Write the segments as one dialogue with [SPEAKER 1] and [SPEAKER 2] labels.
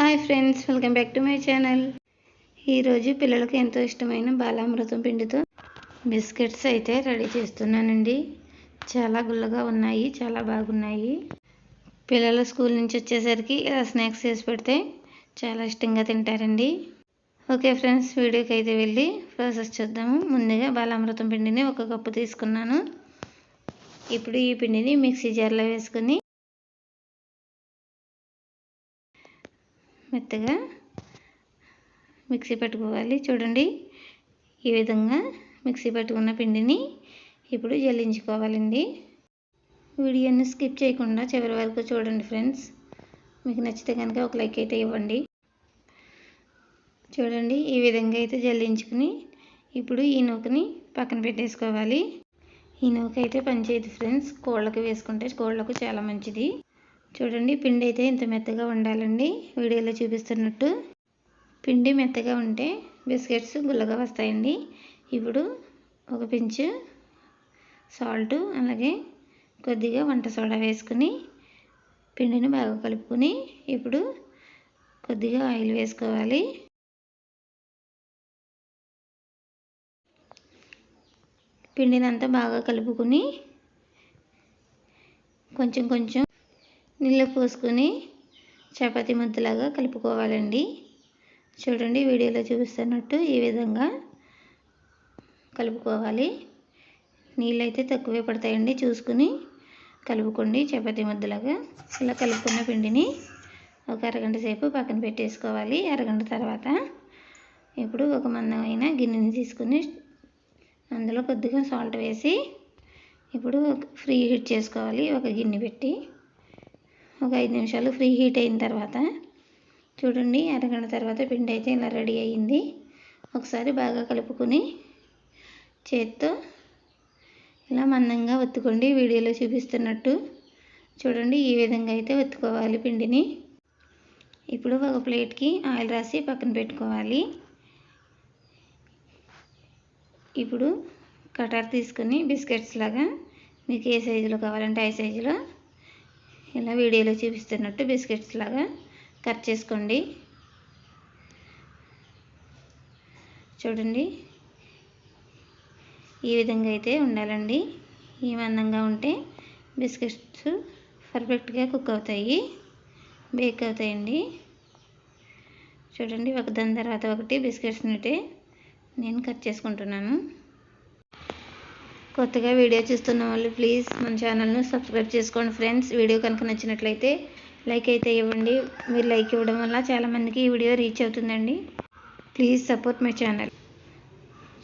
[SPEAKER 1] Hi friends, welcome back to my channel. ఈరోజు పిల్లలకు ఎంతో ఇష్టమైన బాలామృతం పిండితో బిస్కెట్స్ అయితే రెడీ చేస్తున్నానండి. చాలా గుల్లగా ఉన్నాయి, చాలా బాగున్నాయి. పిల్లలు స్కూల్ నుంచి వచ్చేసరికి ఇలా స్నాక్స్ చేసి పెడితే చాలా ఇష్టంగా తింటారండి. ఓకే ఫ్రెండ్స్, వీడియోకి అయితే వెళ్ళి ప్రాసెస్ చూద్దాము. ముందుగా బాలామృతం పిండిని 1 కప్పు తీసుకున్నాను. ఇప్పుడు ఈ పిండిని మిక్సీ జార్లో వేసుకొని మెత్తగా మిక్సీ పట్టుకోవాలి. చూడండి, ఈ విధంగా మిక్సీ పట్టుకున్న పిండిని ఇప్పుడు జల్లించుకోవాలండి. వీడియోని స్కిప్ చేయకుండా చివరి వరకు చూడండి ఫ్రెండ్స్. మీకు నచ్చితే కనుక ఒక లైక్ అయితే ఇవ్వండి. చూడండి, ఈ విధంగా అయితే జల్లించుకుని ఇప్పుడు ఈ నూకని పక్కన పెట్టేసుకోవాలి. ఈ నూక అయితే పనిచేయదు ఫ్రెండ్స్, కోళ్ళకి వేసుకుంటే కోళ్ళకు చాలా మంచిది. చూడండి, పిండి అయితే ఇంత మెత్తగా ఉండాలండి. వీడియోలో చూపిస్తున్నట్టు పిండి మెత్తగా ఉంటే బిస్కెట్స్ గుల్లగా వస్తాయండి. ఇప్పుడు ఒక పించు సాల్ట్, అలాగే కొద్దిగా వంట సోడా వేసుకుని పిండిని బాగా కలుపుకొని ఇప్పుడు కొద్దిగా ఆయిల్ వేసుకోవాలి. పిండిని అంతా బాగా కలుపుకొని కొంచెం కొంచెం నీళ్ళు పోసుకొని చపాతీ ముద్దలాగా కలుపుకోవాలండి. చూడండి, వీడియోలో చూపిస్తున్నట్టు ఈ విధంగా కలుపుకోవాలి. నీళ్ళు అయితే తక్కువే పడతాయండి, చూసుకుని కలుపుకోండి చపాతీ ముద్దలాగా. ఇలా కలుపుకున్న పిండిని ఒక అరగంట సేపు పక్కన పెట్టేసుకోవాలి. అరగంట తర్వాత ఇప్పుడు ఒక మందమైన గిన్నెని తీసుకుని అందులో కొద్దిగా సాల్ట్ వేసి ఇప్పుడు ఫ్రీ హీట్ చేసుకోవాలి. ఒక గిన్నె పెట్టి ఒక 5 నిమిషాలు ఫ్రీ హీట్ అయిన తర్వాత చూడండి, అరగంట తర్వాత పిండి అయితే ఇలా రెడీ అయ్యింది. ఒకసారి బాగా కలుపుకొని చేత్తో ఇలా మందంగా ఒత్తుకోండి. వీడియోలో చూపిస్తున్నట్టు చూడండి, ఈ విధంగా అయితే ఒత్తుకోవాలి పిండిని. ఇప్పుడు ఒక ప్లేట్కి ఆయిల్ రాసి పక్కన పెట్టుకోవాలి. ఇప్పుడు కటర్ తీసుకొని బిస్కెట్స్ లాగా మీకు ఏ సైజులో కావాలంటే ఆ సైజులో ఇలా వీడియోలో చూపిస్తున్నట్టు బిస్కెట్స్ లాగా కట్ చేసుకోండి. చూడండి, ఈ విధంగా అయితే ఉండాలండి. ఈ మందంగా ఉంటే బిస్కెట్స్ పర్ఫెక్ట్గా కుక్ అవుతాయి, బేక్ అవుతాయండి. చూడండి, ఒకదాని తర్వాత ఒకటి బిస్కెట్స్ని అయితే నేను కట్ చేసుకుంటున్నాను. కొత్తగా వీడియో చూస్తున్న వాళ్ళు ప్లీజ్ మన ఛానల్ను సబ్స్క్రైబ్ చేసుకోండి ఫ్రెండ్స్. వీడియో కనుక నచ్చినట్లయితే లైక్ అయితే ఇవ్వండి. మీరు లైక్ ఇవ్వడం వల్ల చాలామందికి ఈ వీడియో రీచ్ అవుతుందండి. Please support my channel.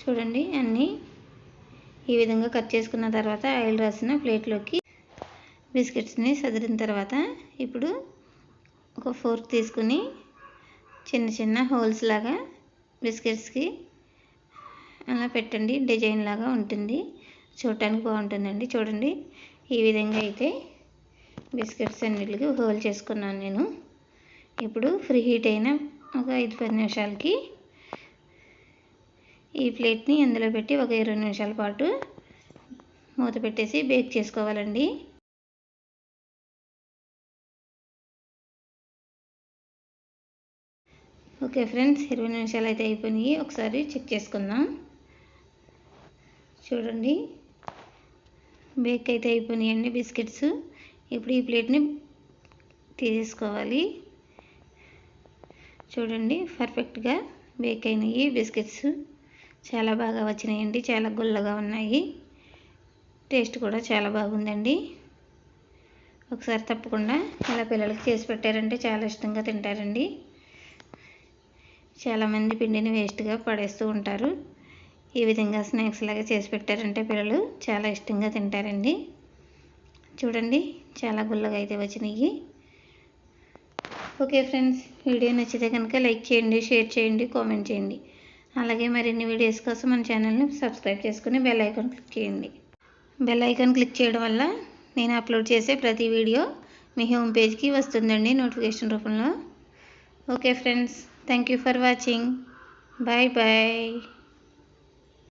[SPEAKER 1] చూడండి, అన్నీ ఈ విధంగా కట్ చేసుకున్న తర్వాత ఆయిల్ రాసిన ప్లేట్లోకి బిస్కెట్స్ని సదిరిన తర్వాత ఇప్పుడు ఒక ఫోర్క్ తీసుకుని చిన్న చిన్న హోల్స్ లాగా బిస్కెట్స్కి అలా పెట్టండి. డిజైన్ లాగా ఉంటుంది, చూడటానికి బాగుంటుందండి. చూడండి, ఈ విధంగా అయితే బిస్కెట్స్ అన్నిటికి హోల్ చేసుకున్నాను నేను. ఇప్పుడు ఫ్రీ హీట్ అయిన ఒక 5-10 నిమిషాలకి ఈ ప్లేట్ని అందులో పెట్టి ఒక 20 నిమిషాల పాటు మూత పెట్టేసి బేక్ చేసుకోవాలండి. ఓకే ఫ్రెండ్స్, 20 నిమిషాలు అయితే అయిపోయినాయి. ఒకసారి చెక్ చేసుకుందాం. చూడండి, బేక్ అయితే అయిపోయినాయండి బిస్కెట్స్. ఇప్పుడు ఈ ప్లేట్ని తీసేసుకోవాలి. చూడండి, పర్ఫెక్ట్గా బేక్ అయినాయి బిస్కెట్స్. చాలా బాగా వచ్చినాయండి, చాలా గుల్లగా ఉన్నాయి. టేస్ట్ కూడా చాలా బాగుందండి. ఒకసారి తప్పకుండా ఇలా పిల్లలకి చేసి పెట్టారంటే చాలా ఇష్టంగా తింటారండి. చాలామంది పిండిని వేస్ట్గా పడేస్తూ ఉంటారు. ఈ విధంగా స్నాక్స్ లాగా చేసి పెట్టారంటే పిల్లలు చాలా ఇష్టంగా తింటారండి. చూడండి, చాలా గుల్లగా అయితే వచ్చినాయి. ఓకే ఫ్రెండ్స్, వీడియో నచ్చితే కనుక లైక్ చేయండి, షేర్ చేయండి, కామెంట్ చేయండి. అలాగే మరిన్ని వీడియోస్ కోసం మన ఛానల్ని సబ్స్క్రైబ్ చేసుకుని బెల్ ఐకాన్ క్లిక్ చేయండి. బెల్ ఐకాన్ క్లిక్ చేయడం వల్ల నేను అప్లోడ్ చేసే ప్రతి వీడియో మీ హోమ్ పేజ్కి వస్తుందండి నోటిఫికేషన్ రూపంలో. Okay friends, thank you for watching. Bye bye.